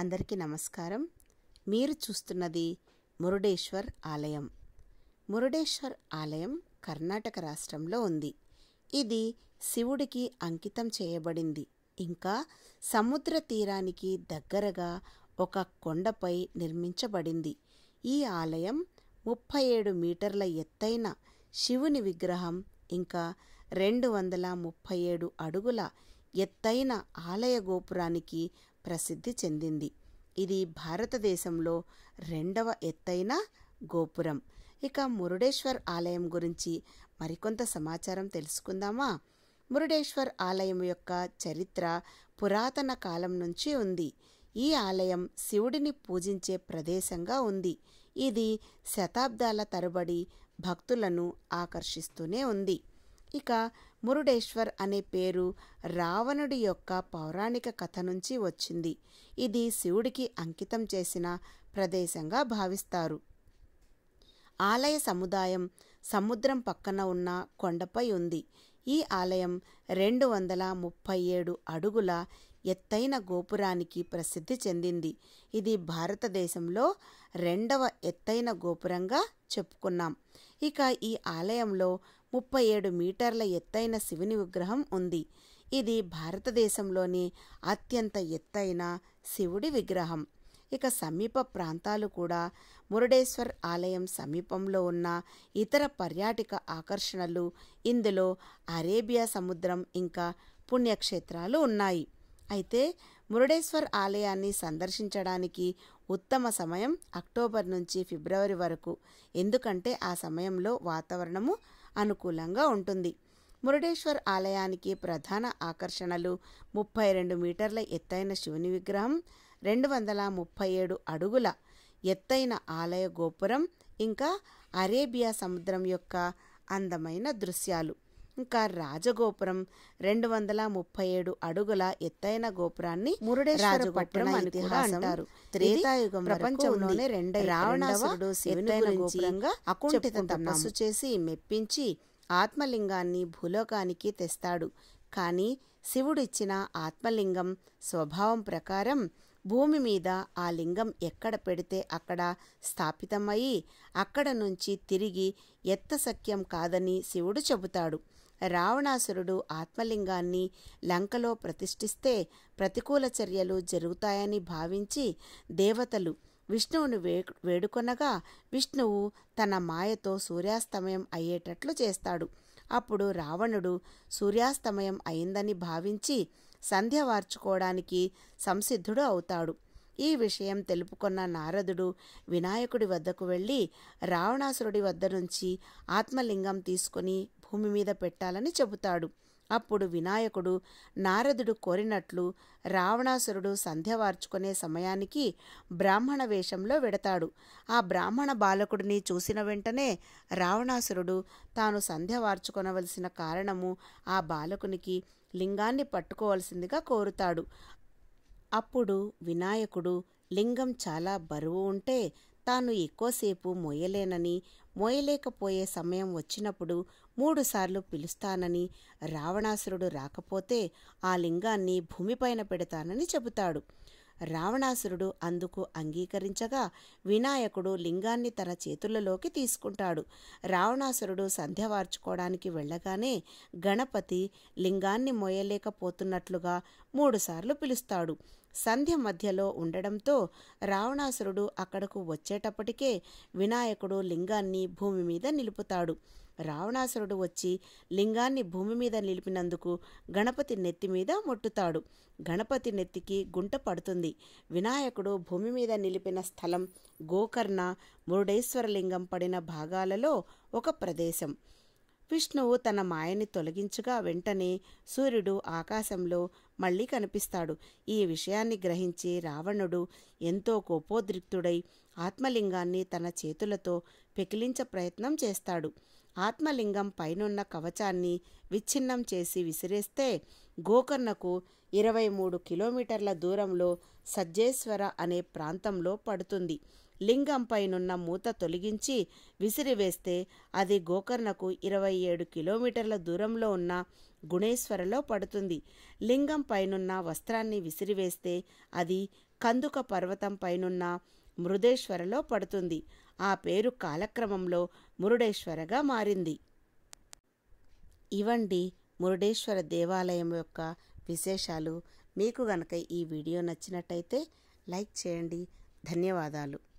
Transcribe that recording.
అందరికీ నమస్కారం. మీరు చూస్తున్నది మురుడేశ్వర్ ఆలయం. మురుడేశ్వర్ ఆలయం కర్ణాటక రాష్ట్రంలో ఉంది. ఇది శివుడికి అంకితం చేయబడింది. ఇంకా సముద్ర తీరానికి దగ్గరగా ఒక కొండపై నిర్మించబడింది. ఈ ఆలయం 37 మీటర్ల ఎత్తైన శివుని విగ్రహం, ఇంకా 237 అడుగుల ఎత్తైన ఆలయ గోపురానికి ప్రసిద్ధి చెందింది. ఇది భారతదేశంలో 2వ ఎత్తైన గోపురం. ఇక మురుడేశ్వర్ ఆలయం గురించి మరికొంత సమాచారం తెలుసుకుందామా? మురుడేశ్వర్ ఆలయం యొక్క చరిత్ర పురాతన కాలం నుంచి ఉంది. ఈ ఆలయం శివుడిని పూజించే ప్రదేశంగా ఉంది. ఇది శతాబ్దాల తరబడి భక్తులను ఆకర్షిస్తూనే ఉంది. ఇక మురుడేశ్వర్ అనే పేరు రావణుడి యొక్క పౌరాణిక కథ నుంచి వచ్చింది. ఇది శివుడికి అంకితం చేసిన ప్రదేశంగా భావిస్తారు. ఆలయ సముదాయం సముద్రం పక్కన ఉన్న కొండపై ఉంది. ఈ ఆలయం 237 అడుగుల ఎత్తైన గోపురానికి ప్రసిద్ధి చెందింది. ఇది భారతదేశంలో 2వ ఎత్తైన గోపురంగా చెప్పుకున్నాం. ఇక ఈ ఆలయంలో 37 మీటర్ల ఎత్తైన శివుని విగ్రహం ఉంది. ఇది భారతదేశంలోని అత్యంత ఎత్తైన శివుడి విగ్రహం. ఇక సమీప ప్రాంతాలు కూడా మురుడేశ్వర్ ఆలయం సమీపంలో ఉన్న ఇతర పర్యాటక ఆకర్షణలు, ఇందులో అరేబియా సముద్రం ఇంకా పుణ్యక్షేత్రాలు ఉన్నాయి. అయితే మురుడేశ్వర్ ఆలయాన్ని సందర్శించడానికి ఉత్తమ సమయం అక్టోబర్ నుంచి ఫిబ్రవరి వరకు, ఎందుకంటే ఆ సమయంలో వాతావరణము అనుకూలంగా ఉంటుంది. మురుడేశ్వర్ ఆలయానికి ప్రధాన ఆకర్షణలు 32 మీటర్ల ఎత్తైన శివుని విగ్రహం, 237 అడుగుల ఎత్తైన ఆలయ గోపురం, ఇంకా అరేబియా సముద్రం యొక్క అందమైన దృశ్యాలు. ఇంకా రాజగోపురం 237 అడుగుల ఎత్తైన గోపురాన్ని మురుడేశ్వర పట్టణం అని కూడా అంటారు. త్రేతాయుగం ప్రపంచంలోనే రావణాసురుడు శివుని గురించి అకుంఠిత తపస్సు చేసి మెప్పించి ఆత్మలింగాన్ని భూలోకానికి తెస్తాడు. కానీ శివుడిచ్చిన ఆత్మలింగం స్వభావం ప్రకారం భూమి మీద ఆ లింగం ఎక్కడ పెడితే అక్కడ స్థాపితమయ్యి అక్కడ నుంచి తిరిగి ఎత్తశక్యం కాదని శివుడు చెబుతాడు. రావణాసురుడు ఆత్మలింగాన్ని లంకలో ప్రతిష్ఠిస్తే ప్రతికూల చర్యలు జరుగుతాయని భావించి దేవతలు విష్ణువును వేడుకొనగా విష్ణువు తన మాయతో సూర్యాస్తమయం అయ్యేటట్లు చేస్తాడు. అప్పుడు రావణుడు సూర్యాస్తమయం అయిందని భావించి సంధ్య వార్చుకోవడానికి సంసిద్ధుడు అవుతాడు. ఈ విషయం తెలుపుకొన్న నారదుడు వినాయకుడి వద్దకు వెళ్ళి రావణాసురుడి వద్ద నుంచి ఆత్మలింగం తీసుకుని భూమి మీద పెట్టాలని చెబుతాడు. అప్పుడు వినాయకుడు నారదుడు కోరినట్లు రావణాసురుడు సంధ్య వార్చుకునే సమయానికి బ్రాహ్మణ వేషంలో వెడతాడు. ఆ బ్రాహ్మణ బాలకుడిని చూసిన వెంటనే రావణాసురుడు తాను సంధ్య వార్చుకొనవలసిన కారణము ఆ బాలకునికి లింగాన్ని పట్టుకోవలసిందిగా కోరుతాడు. అప్పుడు వినాయకుడు లింగం చాలా బరువు ఉంటే తాను ఎక్కువసేపు మోయలేనని, మోయలేకపోయే సమయం వచ్చినప్పుడు 3 సార్లు పిలుస్తానని, రావణాసురుడు రాకపోతే ఆ లింగాన్ని భూమిపైన పెడతానని చెబుతాడు. రావణాసురుడు అందుకు అంగీకరించగా వినాయకుడు లింగాన్ని తన చేతులలోకి తీసుకుంటాడు. రావణాసురుడు సంధ్య వార్చుకోవడానికి వెళ్ళగానే గణపతి లింగాన్ని మోయలేకపోతున్నట్లుగా 3 సార్లు పిలుస్తాడు. సంధ్య మధ్యలో ఉండడంతో రావణాసురుడు అక్కడకు వచ్చేటప్పటికే వినాయకుడు లింగాన్ని భూమి మీద నిలుపుతాడు. రావణాసురుడు వచ్చి లింగాన్ని భూమి మీద నిలిపినందుకు గణపతి నెత్తి మీద మొట్టుతాడు. గణపతి నెత్తికి గుంట పడుతుంది. వినాయకుడు భూమి మీద నిలిపిన స్థలం గోకర్ణ మురుడేశ్వర లింగం పడిన భాగాలలో ఒక ప్రదేశం. విష్ణువు తన మాయని తొలగించగా వెంటనే సూర్యుడు ఆకాశంలో మళ్ళీ కనిపిస్తాడు. ఈ విషయాన్ని గ్రహించి రావణుడు ఎంతో కోపోద్రిక్తుడై ఆత్మలింగాన్ని తన చేతులతో పెకిలించ ప్రయత్నం చేస్తాడు. ఆత్మలింగం పైనున్న కవచాన్ని విచ్ఛిన్నం చేసి విసిరేస్తే గోకర్ణకు 23 కిలోమీటర్ల దూరంలో సజ్జేశ్వర అనే ప్రాంతంలో పడుతుంది. లింగంపైనున్న మూత తొలగించి విసిరివేస్తే అది గోకర్ణకు 27 కిలోమీటర్ల దూరంలో ఉన్న గుణేశ్వరలో పడుతుంది. లింగం పైనున్న వస్త్రాన్ని విసిరివేస్తే అది కందుక పర్వతం పైనున్న మృదేశ్వరలో పడుతుంది. ఆ పేరు కాలక్రమంలో మురుడేశ్వరగా మారింది. ఇవండి మురుడేశ్వర దేవాలయం యొక్క విశేషాలు. మీకు గనక ఈ వీడియో నచ్చినట్టయితే లైక్ చేయండి. ధన్యవాదాలు.